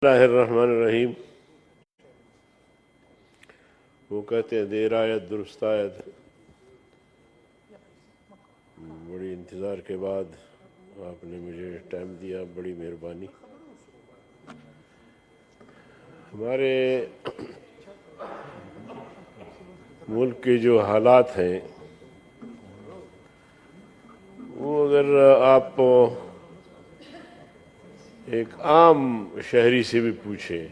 اللہ الرحمن الرحیم۔ وہ کہتے ہیں دیر آیت درست آیت۔ بڑی انتظار کے بعد آپ نے مجھے ٹائم دیا، بڑی مہربانی۔ ہمارے ملک کے جو حالات ہیں وہ اگر آپ ایک عام شہری سے بھی پوچھیں،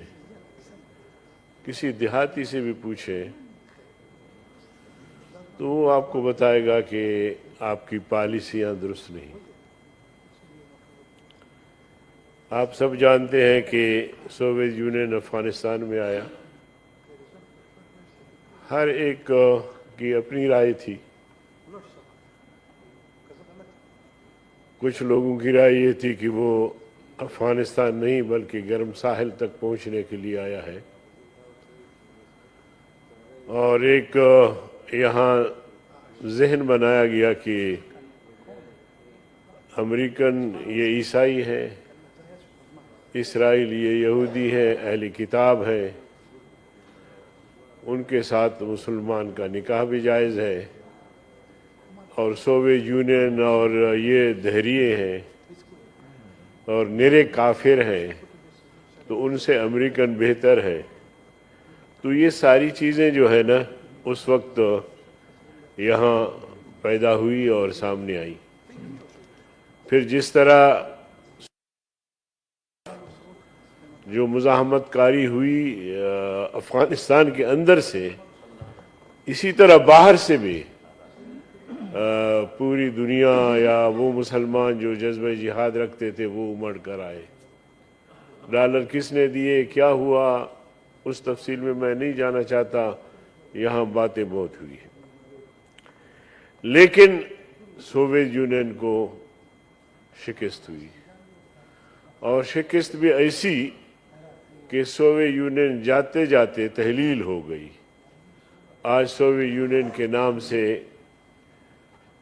کسی دیہاتی سے بھی پوچھیں، تو وہ آپ کو بتائے گا کہ آپ کی پالیسیاں درست نہیں۔ آپ سب جانتے ہیں کہ سوویت یونین افغانستان میں آیا، ہر ایک کی اپنی رائے تھی۔ کچھ لوگوں کی رائے یہ تھی کہ وہ افغانستان نہیں بلکہ گرم ساحل تک پہنچنے کے لیے آیا ہے، اور ایک یہاں ذہن بنایا گیا کہ امریکن یہ عیسائی ہے، اسرائیل یہ یہودی ہے، اہل کتاب ہے، ان کے ساتھ مسلمان کا نکاح بھی جائز ہے، اور سوویت یونین اور یہ دہریے ہیں اور نرے کافر ہیں، تو ان سے امریکن بہتر ہے۔ تو یہ ساری چیزیں جو ہے نا اس وقت یہاں پیدا ہوئی اور سامنے آئی۔ پھر جس طرح جو مزاحمت کاری ہوئی افغانستان کے اندر سے، اسی طرح باہر سے بھی پوری دنیا یا وہ مسلمان جو جذبہ جہاد رکھتے تھے وہ امڑ کر آئے۔ ڈالر کس نے دیے، کیا ہوا، اس تفصیل میں نہیں جانا چاہتا، یہاں باتیں بہت ہوئی ہیں۔ لیکن سوویت یونین کو شکست ہوئی، اور شکست بھی ایسی کہ سوویت یونین جاتے جاتے تحلیل ہو گئی۔ آج سوویت یونین کے نام سے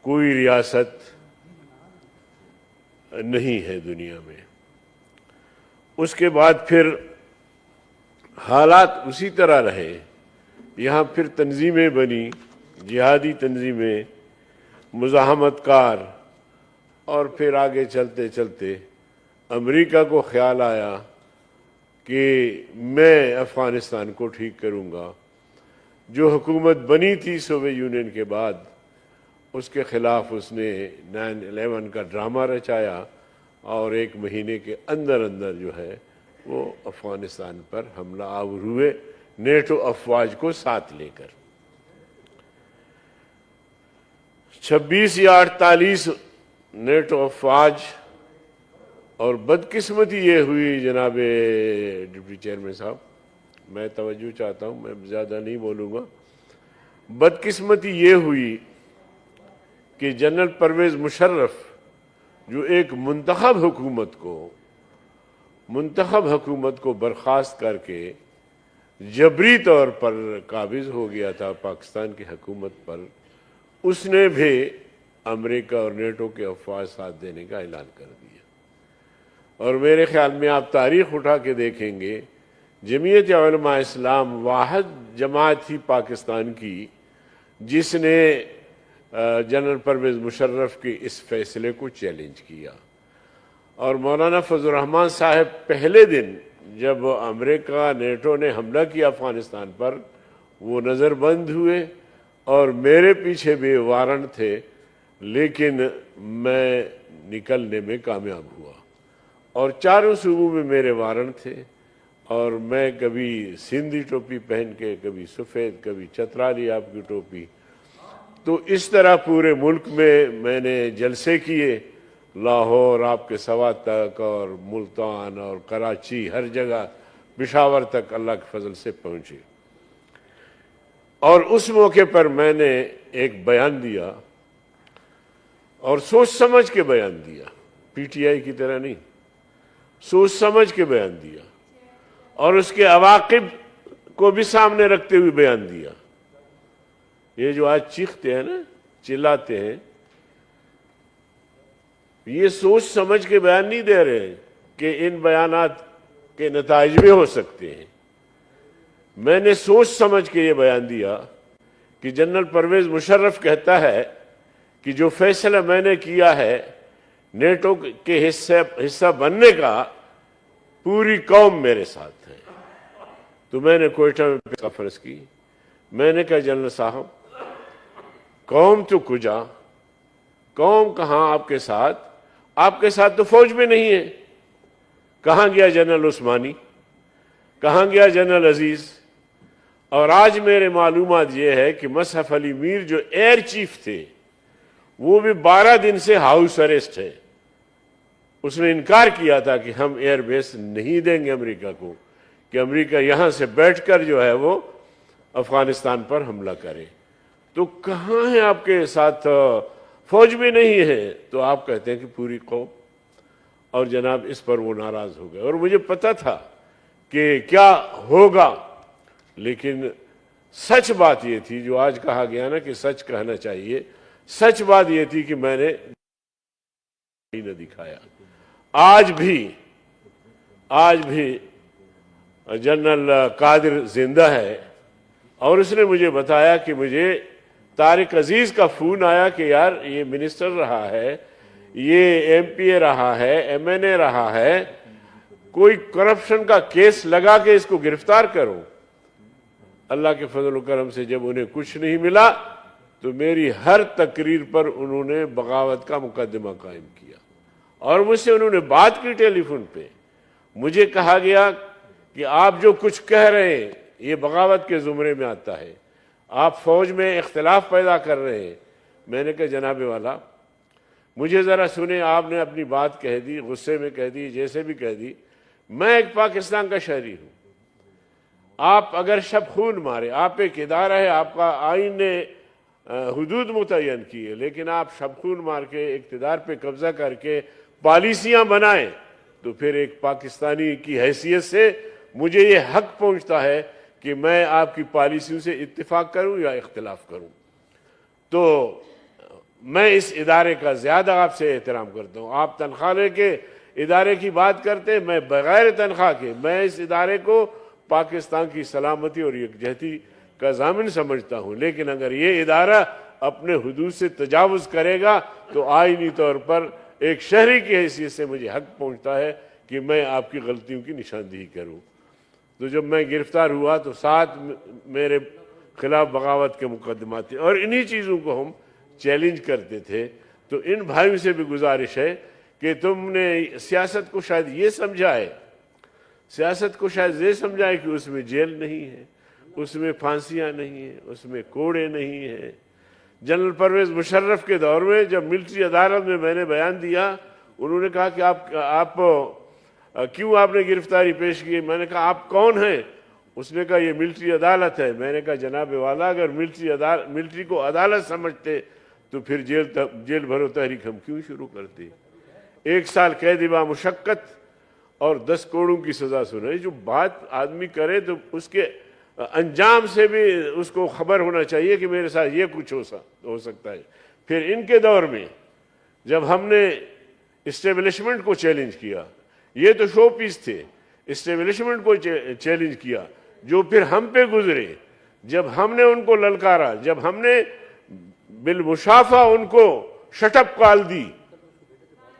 کوئی ریاست نہیں ہے دنیا میں۔ اس کے بعد پھر حالات اسی طرح رہے، یہاں پھر تنظیمیں بنی، جہادی تنظیمیں، مزاحمت کار، اور پھر آگے چلتے چلتے امریکہ کو خیال آیا کہ میں افغانستان کو ٹھیک کروں گا۔ جو حکومت بنی تھی سوویت یونین کے بعد، اس کے خلاف اس نے 9/11 کا ڈرامہ رچایا، اور ایک مہینے کے اندر اندر جو ہے وہ افغانستان پر حملہ آور ہوئے، نیٹو افواج کو ساتھ لے کر۔ 26 یا 48 نیٹو افواج، اور بدقسمتی یہ ہوئی جناب ڈپٹی چیئرمین صاحب، میں توجہ چاہتا ہوں، میں زیادہ نہیں بولوں گا۔ بدقسمتی یہ ہوئی کہ جنرل پرویز مشرف جو ایک منتخب حکومت کو برخاست کر کے جبری طور پر قابض ہو گیا تھا پاکستان کی حکومت پر، اس نے بھی امریکہ اور نیٹو کے افواج ساتھ دینے کا اعلان کر دیا۔ اور میرے خیال میں آپ تاریخ اٹھا کے دیکھیں گے، جمعیت علماء اسلام واحد جماعت تھی پاکستان کی جس نے جنرل پرویز مشرف کے اس فیصلے کو چیلنج کیا، اور مولانا فضل الرحمان صاحب پہلے دن جب امریکہ نیٹو نے حملہ کیا افغانستان پر، وہ نظر بند ہوئے، اور میرے پیچھے بھی وارنٹ تھے، لیکن میں نکلنے میں کامیاب ہوا، اور چاروں صوبوں میں میرے وارنٹ تھے، اور میں کبھی سندھی ٹوپی پہن کے، کبھی سفید، کبھی چترالی آپ کی ٹوپی، تو اس طرح پورے ملک میں نے جلسے کیے، لاہور آپ کے سوات تک، اور ملتان اور کراچی، ہر جگہ، پشاور تک اللہ کے فضل سے پہنچے۔ اور اس موقع پر میں نے ایک بیان دیا، اور سوچ سمجھ کے بیان دیا، پی ٹی آئی کی طرح نہیں، سوچ سمجھ کے بیان دیا، اور اس کے عواقب کو بھی سامنے رکھتے ہوئے بیان دیا۔ یہ جو آج چیختے ہیں نا، چلاتے ہیں، یہ سوچ سمجھ کے بیان نہیں دے رہے کہ ان بیانات کے نتائج بھی ہو سکتے ہیں۔ میں نے سوچ سمجھ کے یہ بیان دیا کہ جنرل پرویز مشرف کہتا ہے کہ جو فیصلہ میں نے کیا ہے نیٹو کے حصہ بننے کا، پوری قوم میرے ساتھ ہے۔ تو میں نے کوئٹہ میں کانفرنس کی، میں نے کہا جنرل صاحب قوم تو کجا، قوم کہاں آپ کے ساتھ تو فوج میں نہیں ہے۔ کہاں گیا جنرل عثمانی، کہاں گیا جنرل عزیز؟ اور آج میرے معلومات یہ ہے کہ مصحف علی میر جو ایئر چیف تھے وہ بھی 12 دن سے ہاؤس اریسٹ ہے۔ اس نے انکار کیا تھا کہ ہم ایئر بیس نہیں دیں گے امریکہ کو، کہ امریکہ یہاں سے بیٹھ کر جو ہے وہ افغانستان پر حملہ کرے۔ تو کہاں ہے آپ کے ساتھ؟ فوج بھی نہیں ہے، تو آپ کہتے ہیں کہ پوری قوم۔ اور جناب اس پر وہ ناراض ہو گئے، اور مجھے پتا تھا کہ کیا ہوگا، لیکن سچ بات یہ تھی جو آج کہا گیا نا کہ سچ کہنا چاہیے، سچ بات یہ تھی کہ میں نے نہ دکھایا۔ آج بھی جنرل قادر زندہ ہے، اور اس نے مجھے بتایا کہ مجھے طارق عزیز کا فون آیا کہ یار یہ منسٹر رہا ہے، یہ ایم پی اے رہا ہے، ایم این اے رہا ہے، کوئی کرپشن کا کیس لگا کے اس کو گرفتار کرو۔ اللہ کے فضل و کرم سے جب انہیں کچھ نہیں ملا تو میری ہر تقریر پر انہوں نے بغاوت کا مقدمہ قائم کیا، اور مجھ سے انہوں نے بات کی ٹیلی فون پہ۔ مجھے کہا گیا کہ آپ جو کچھ کہہ رہے ہیں یہ بغاوت کے زمرے میں آتا ہے، آپ فوج میں اختلاف پیدا کر رہے ہیں۔ میں نے کہا جناب والا مجھے ذرا سنیں، آپ نے اپنی بات کہہ دی، غصے میں کہہ دی، جیسے بھی کہہ دی، میں ایک پاکستان کا شہری ہوں۔ آپ اگر شب خون مارے، آپ ایک ادارہ ہے، آپ کا آئین نے حدود متعین کی ہے، لیکن آپ شب خون مار کے اقتدار پہ قبضہ کر کے پالیسیاں بنائیں، تو پھر ایک پاکستانی کی حیثیت سے مجھے یہ حق پہنچتا ہے کہ میں آپ کی پالیسیوں سے اتفاق کروں یا اختلاف کروں۔ تو میں اس ادارے کا زیادہ آپ سے احترام کرتا ہوں۔ آپ تنخواہ لے کے ادارے کی بات کرتے ہیں، میں بغیر تنخواہ کے میں اس ادارے کو پاکستان کی سلامتی اور یکجہتی کا ضامن سمجھتا ہوں، لیکن اگر یہ ادارہ اپنے حدود سے تجاوز کرے گا تو آئینی طور پر ایک شہری کی حیثیت سے مجھے حق پہنچتا ہے کہ میں آپ کی غلطیوں کی نشاندہی کروں۔ تو جب میں گرفتار ہوا تو ساتھ میرے خلاف بغاوت کے مقدمات تھے، اور انہی چیزوں کو ہم چیلنج کرتے تھے۔ تو ان بھائیوں سے بھی گزارش ہے کہ تم نے سیاست کو شاید یہ سمجھائے، کہ اس میں جیل نہیں ہے، اس میں پھانسیاں نہیں ہیں، اس میں کوڑے نہیں ہیں۔ جنرل پرویز مشرف کے دور میں جب ملٹری عدالت میں نے بیان دیا، انہوں نے کہا کہ آپ کیوں آپ نے گرفتاری پیش کی؟ میں نے کہا آپ کون ہیں؟ اس نے کہا یہ ملٹری عدالت ہے۔ میں نے کہا جناب والا اگر ملٹری کو عدالت سمجھتے تو پھر جیل بھرو تحریک ہم کیوں شروع کرتے؟ 1 سال قید با مشقت اور 10 کروڑوں کی سزا سنائی۔ جو بات آدمی کرے تو اس کے انجام سے بھی اس کو خبر ہونا چاہیے کہ میرے ساتھ یہ کچھ ہو سکتا ہے۔ پھر ان کے دور میں جب ہم نے اسٹیبلشمنٹ کو چیلنج کیا، یہ تو شو پیس تھے، اسٹیبلشمنٹ کو چیلنج کیا جو پھر ہم پہ گزرے، جب ہم نے ان کو للکارا، جب ہم نے بالمشافہ ان کو شٹ اپ کال دی،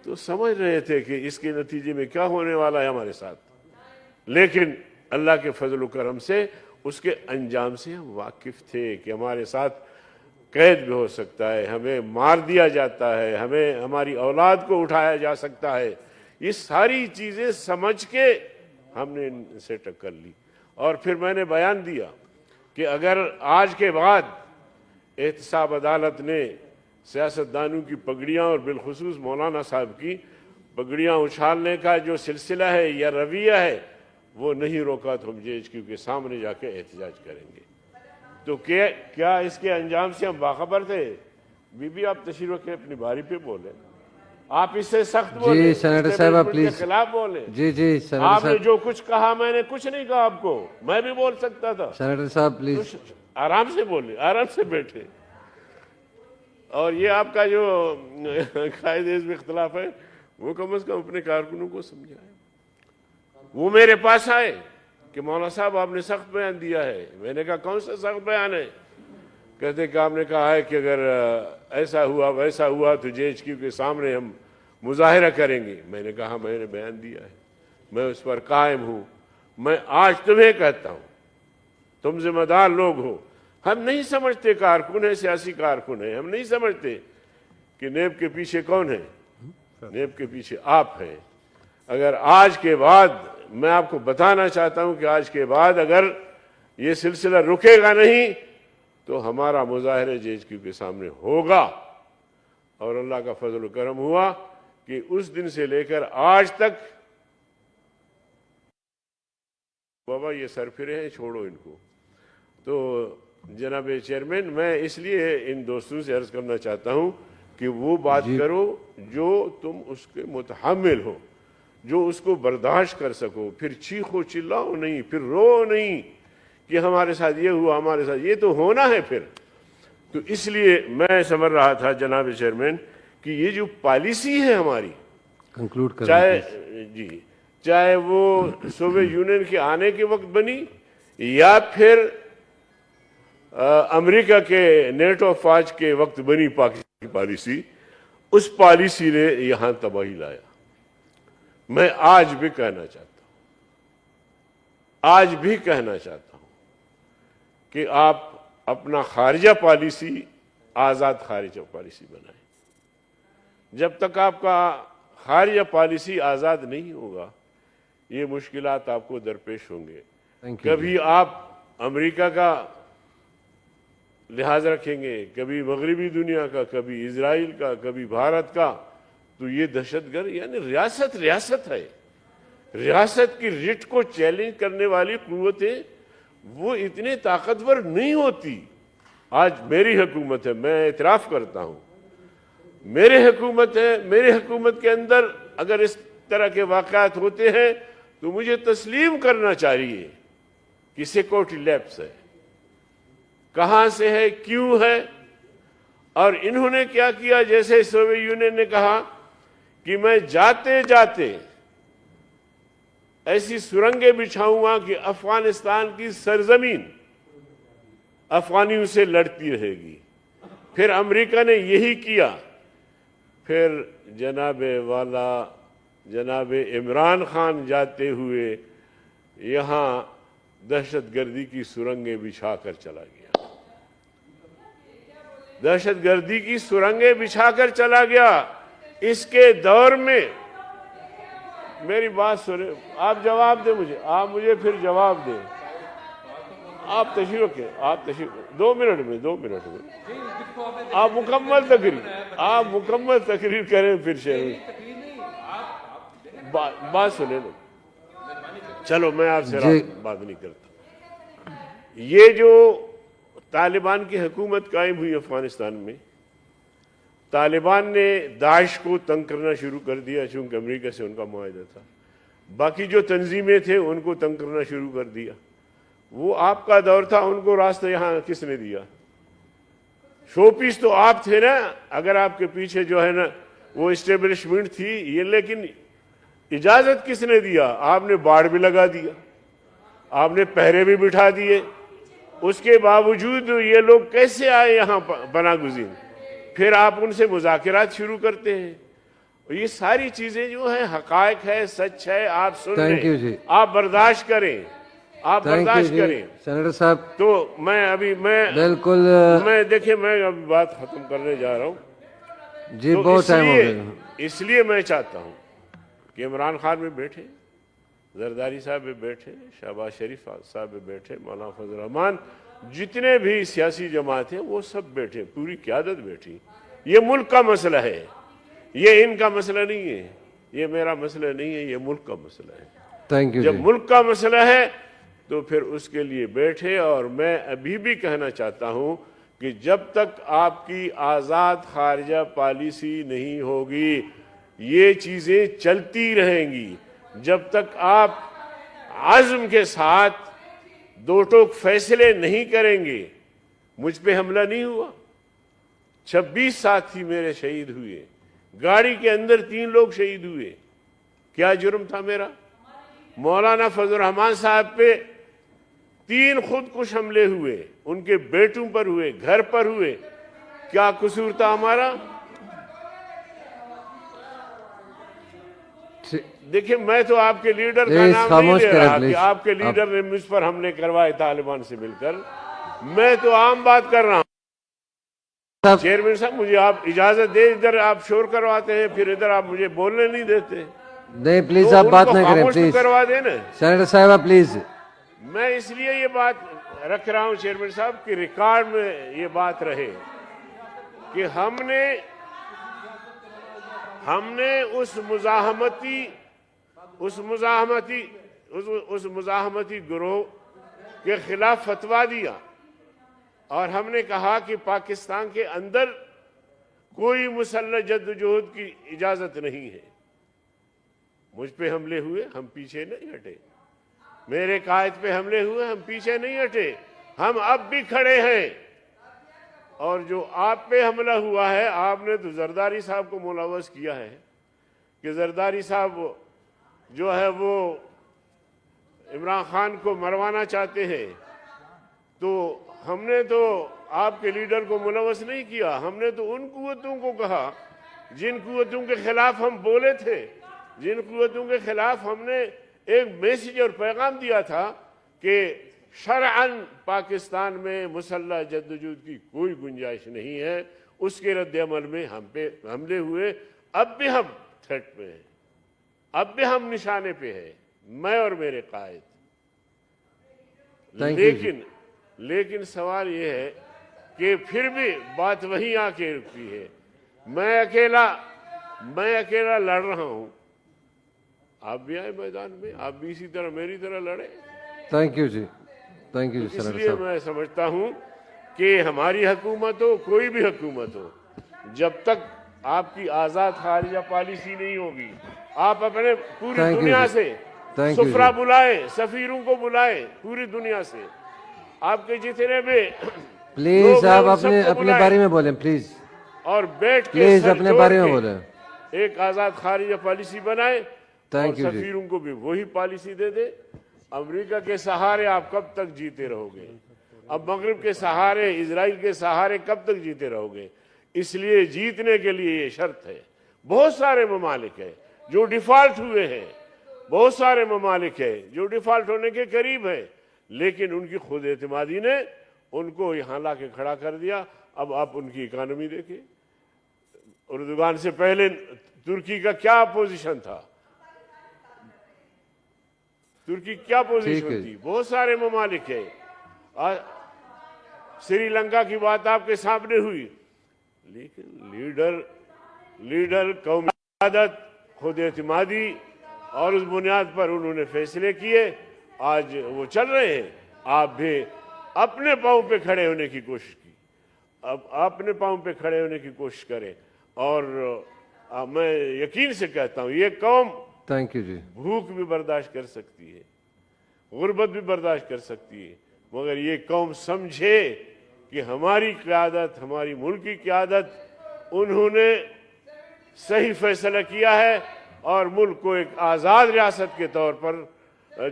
تو سمجھ رہے تھے کہ اس کے نتیجے میں کیا ہونے والا ہے ہمارے ساتھ، لیکن اللہ کے فضل و کرم سے اس کے انجام سے ہم واقف تھے کہ ہمارے ساتھ قید بھی ہو سکتا ہے، ہمیں مار دیا جاتا ہے، ہمیں ہماری اولاد کو اٹھایا جا سکتا ہے۔ یہ ساری چیزیں سمجھ کے ہم نے ان سے ٹکر لی، اور پھر میں نے بیان دیا کہ اگر آج کے بعد احتساب عدالت نے سیاستدانوں کی پگڑیاں اور بالخصوص مولانا صاحب کی پگڑیاں اچھالنے کا جو سلسلہ ہے یا رویہ ہے وہ نہیں روکا تو ہم JHQ کے سامنے جا کے احتجاج کریں گے۔ تو کیا اس کے انجام سے ہم باخبر تھے؟ بی بی آپ تشریف رکھیں، اپنی باری پہ بولیں، آپ اس سے سخت بولیں، جی سینیٹر صاحب آپ کے پلیز، خلاف بولیں۔ جی سینیٹر آپ نے صاحب، جو کچھ کہا میں نے کچھ نہیں کہا، آپ کو میں بھی بول سکتا تھا۔ سینیٹر صاحب پلیز، آرام سے بولیں، آرام سے بیٹھے۔ اور یہ آپ کا جو قائد حزب اختلاف ہے وہ کم از کم اپنے کارکنوں کو سمجھائے، وہ میرے پاس آئے کہ مولانا صاحب آپ نے سخت بیان دیا ہے. میں نے کہا کون سا سخت بیان ہے؟ کہتے کہ آپ نے کہا ہے کہ اگر ایسا ہوا ویسا ہوا تو JHQ کے سامنے ہم مظاہرہ کریں گے. میں نے کہا میں نے بیان دیا ہے, میں اس پر قائم ہوں. میں آج تمہیں کہتا ہوں, تم ذمہ دار لوگ ہو. ہم نہیں سمجھتے کارکن ہے, سیاسی کارکن ہے, ہم نہیں سمجھتے کہ نیب کے پیچھے کون ہے. نیب کے پیچھے آپ ہیں. اگر آج کے بعد, میں آپ کو بتانا چاہتا ہوں کہ آج کے بعد اگر یہ سلسلہ رکے گا نہیں تو ہمارا مظاہرہ JHQ کے سامنے ہوگا. اور اللہ کا فضل و کرم ہوا کہ اس دن سے لے کر آج تک, بابا یہ سرفرے ہیں چھوڑو ان کو. تو جناب چیئرمین, میں اس لیے ان دوستوں سے عرض کرنا چاہتا ہوں کہ وہ بات کرو جو تم اس کے متحمل ہو, جو اس کو برداشت کر سکو. پھر چیخو چلاؤ نہیں, پھر رو نہیں کہ ہمارے ساتھ یہ ہوا, ہمارے ساتھ یہ تو ہونا ہے پھر. تو اس لیے میں سمجھ رہا تھا جناب چیئرمین کہ یہ جو پالیسی ہے ہماری, کنکلوڈ کریں چاہے وہ سوویت یونین کے آنے کے وقت بنی یا پھر امریکہ کے نیٹو افواج کے وقت بنی پاکستان کی پالیسی, اس پالیسی نے یہاں تباہی لایا. میں آج بھی کہنا چاہتا ہوں کہ آپ اپنا خارجہ پالیسی آزاد خارجہ پالیسی بنائیں. جب تک آپ کا خارجہ پالیسی آزاد نہیں ہوگا یہ مشکلات آپ کو درپیش ہوں گے. کبھی آپ امریکہ کا لحاظ رکھیں گے, کبھی مغربی دنیا کا, کبھی اسرائیل کا, کبھی بھارت کا. تو یہ دہشت گرد, یعنی ریاست ہے. ریاست کی رٹ کو چیلنج کرنے والی قوتیں وہ اتنے طاقتور نہیں ہوتی. آج میری حکومت ہے, میں اعتراف کرتا ہوں, میری حکومت ہے. میری حکومت کے اندر اگر اس طرح کے واقعات ہوتے ہیں تو مجھے تسلیم کرنا چاہیے کہ سیکورٹی لیپس ہے. کہاں سے ہے, کیوں ہے, اور انہوں نے کیا کیا. جیسے سوویت یونین نے کہا کہ میں جاتے جاتے ایسی سرنگیں بچھاؤں گا کہ افغانستان کی سرزمین افغانیوں سے لڑتی رہے گی. پھر امریکہ نے یہی کیا. پھر جناب عمران خان جاتے ہوئے یہاں دہشت گردی کی سرنگیں بچھا کر چلا گیا. دہشت گردی کی سرنگیں بچھا کر چلا گیا. اس کے دور میں, میری بات سنیں, آپ جواب دیں مجھے, آپ مجھے پھر جواب دیں. آپ تشریف رکھیں, آپ تشریف, 2 منٹ میں آپ مکمل تقریر کریں. پھر شہر بات سنیں. چلو میں آپ سے بات نہیں کرتا. یہ جو طالبان کی حکومت قائم ہوئی افغانستان میں, طالبان نے داعش کو تنگ کرنا شروع کر دیا چونکہ امریکہ سے ان کا معاہدہ تھا. باقی جو تنظیمیں تھے ان کو تنگ کرنا شروع کر دیا. وہ آپ کا دور تھا, ان کو راستہ یہاں کس نے دیا؟ شو پیس تو آپ تھے نا. اگر آپ کے پیچھے جو ہے نا وہ اسٹیبلشمنٹ تھی یہ, لیکن اجازت کس نے دیا؟ آپ نے باڑ بھی لگا دیا, آپ نے پہرے بھی بٹھا دیے. اس کے باوجود یہ لوگ کیسے آئے یہاں پناہ گزین؟ پھر آپ ان سے مذاکرات شروع کرتے ہیں. یہ ساری چیزیں جو ہیں حقائق ہے, سچ ہے. آپ سن لیں, آپ برداشت کریں, آپ برداشت کریں. سینیٹر صاحب, تو بالکل میں دیکھیں, میں اب بات ختم کرنے جا رہا ہوں. جی بہت ٹائم ہو گیا. اس لیے میں چاہتا ہوں کہ عمران خان بھی بیٹھے, زرداری صاحب بھی بیٹھے, شہباز شریف صاحب بھی بیٹھے, مولانا فضل الرحمان, جتنے بھی سیاسی جماعت ہیں وہ سب بیٹھے, پوری قیادت بیٹھی. یہ ملک کا مسئلہ ہے, یہ ان کا مسئلہ نہیں ہے, یہ میرا مسئلہ نہیں ہے, یہ ملک کا مسئلہ ہے. جب ملک کا مسئلہ ہے تو پھر اس کے لیے بیٹھے. اور میں ابھی بھی کہنا چاہتا ہوں کہ جب تک آپ کی آزاد خارجہ پالیسی نہیں ہوگی یہ چیزیں چلتی رہیں گی. جب تک آپ عزم کے ساتھ دو ٹوک فیصلے نہیں کریں گے. مجھ پہ حملہ نہیں ہوا, 26 ساتھی میرے شہید ہوئے, گاڑی کے اندر 3 لوگ شہید ہوئے. کیا جرم تھا میرا؟ مولانا فضل الرحمان صاحب پہ 3 خودکش حملے ہوئے، ان کے بیٹوں پر ہوئے، گھر پر ہوئے، کیا قصور تھا ہمارا؟ دیکھیں میں تو آپ کے لیڈر کا نام نہیں لے رہا کہ آپ کے لیڈر نے مجھ پر حملے کروائے طالبان سے مل کر، میں تو عام بات کر رہا ہوں۔ چیئرمین صاحب مجھے آپ اجازت دیں، ادھر آپ شور کرواتے ہیں، پھر ادھر آپ مجھے بولنے نہیں دیتے۔ نہیں پلیز آپ بات نہ کریں، پلیز کروا دیں نا سینیٹر صاحبہ پلیز۔ میں اس لیے یہ بات رکھ رہا ہوں چیئرمین صاحب کہ ریکارڈ میں یہ بات رہے کہ ہم نے اس مزاحمتی گروہ کے خلاف فتویٰ دیا، اور ہم نے کہا کہ پاکستان کے اندر کوئی مسلح جدوجہد کی اجازت نہیں ہے۔ مجھ پہ حملے ہوئے، ہم پیچھے نہیں ہٹے، میرے قائد پہ حملے ہوئے، ہم پیچھے نہیں ہٹے، ہم اب بھی کھڑے ہیں۔ اور جو آپ پہ حملہ ہوا ہے، آپ نے تو زرداری صاحب کو ملوث کیا ہے کہ زرداری صاحب جو ہے وہ عمران خان کو مروانا چاہتے ہیں، تو ہم نے تو آپ کے لیڈر کو ملوث نہیں کیا، ہم نے تو ان قوتوں کو کہا جن قوتوں کے خلاف ہم بولے تھے، جن قوتوں کے خلاف ہم نے ایک میسج اور پیغام دیا تھا کہ شرعاً پاکستان میں مسلح جدوجہد کی کوئی گنجائش نہیں ہے، اس کے رد عمل میں ہم پہ حملے ہوئے۔ اب بھی ہم تھریٹ پہ ہیں، اب بھی ہم نشانے پہ ہیں، میں اور میرے قائد۔ لیکن سوال یہ ہے کہ پھر بھی بات وہیں آ کے رکتی ہے، میں اکیلا لڑ رہا ہوں، آپ بھی آئے میدان میں، آپ بھی اسی طرح میری طرح لڑے۔ تھینک یو جی، تھینک یو جی اس سینیٹر لیے صاحب۔ میں سمجھتا ہوں کہ ہماری حکومت ہو، کوئی بھی حکومت ہو، جب تک آپ کی آزاد خارجہ پالیسی نہیں ہوگی، آپ اپنے پوری دنیا سے سفرا بلائیں، سفیروں کو بلائیں پوری دنیا سے، آپ کے جتنے بھی پلیز آپ اپنے بارے میں بولیں پلیز، اور بیٹھ کے پلیز اپنے بارے میں بولیں۔ ایک آزاد خارجہ پالیسی بنائیں اور تھینک یو جی۔ سفیروں کو بھی وہی پالیسی دے دیں۔ امریکہ کے سہارے آپ کب تک جیتے رہو گے؟ اب مغرب کے سہارے، اسرائیل کے سہارے کب تک جیتے رہو گے؟ اس لیے جیتنے کے لیے یہ شرط ہے۔ بہت سارے ممالک ہیں جو ڈیفالٹ ہوئے ہیں، بہت سارے ممالک ہیں جو ڈیفالٹ ہونے کے قریب ہیں، لیکن ان کی خود اعتمادی نے ان کو یہاں لا کے کھڑا کر دیا۔ اب آپ ان کی اکانومی دیکھیں، اردوغان سے پہلے ترکی کا کیا پوزیشن تھا، ترکی کیا پوزیشن تھی، بہت سارے ممالک ہیں۔ سری لنکا کی بات آپ کے سامنے ہوئی، لیکن لیڈر قومی قیادت، خود اعتمادی، اور اس بنیاد پر انہوں نے فیصلے کیے، آج وہ چل رہے ہیں۔ آپ بھی اپنے پاؤں پہ کھڑے ہونے کی کوشش کی، اب اپنے پاؤں پہ کھڑے ہونے کی کوشش کریں، اور میں یقین سے کہتا ہوں یہ قوم تھینک یو جی، بھوک بھی برداشت کر سکتی ہے، غربت بھی برداشت کر سکتی ہے، مگر یہ قوم سمجھے کہ ہماری قیادت، ہماری ملک کی قیادت، انہوں نے صحیح فیصلہ کیا ہے، اور ملک کو ایک آزاد ریاست کے طور پر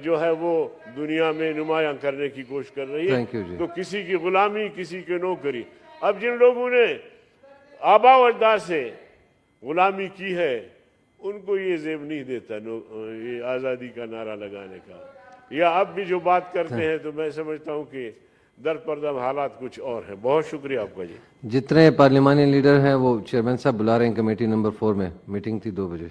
جو ہے وہ دنیا میں نمایاں کرنے کی کوشش کر رہی ہے۔ تو کسی کی غلامی، کسی کی نوکری، اب جن لوگوں نے آبا و اجداد سے غلامی کی ہے، ان کو یہ زیب نہیں دیتا یہ آزادی کا نعرہ لگانے کا، یا اب بھی جو بات کرتے ہیں، تو میں سمجھتا ہوں کہ در پردہ حالات کچھ اور ہیں۔ بہت شکریہ آپ کا جی۔ جتنے پارلیمانی لیڈر ہیں وہ چیئرمین صاحب بلا رہے ہیں کمیٹی نمبر 4 میں، میٹنگ تھی 2 بجے۔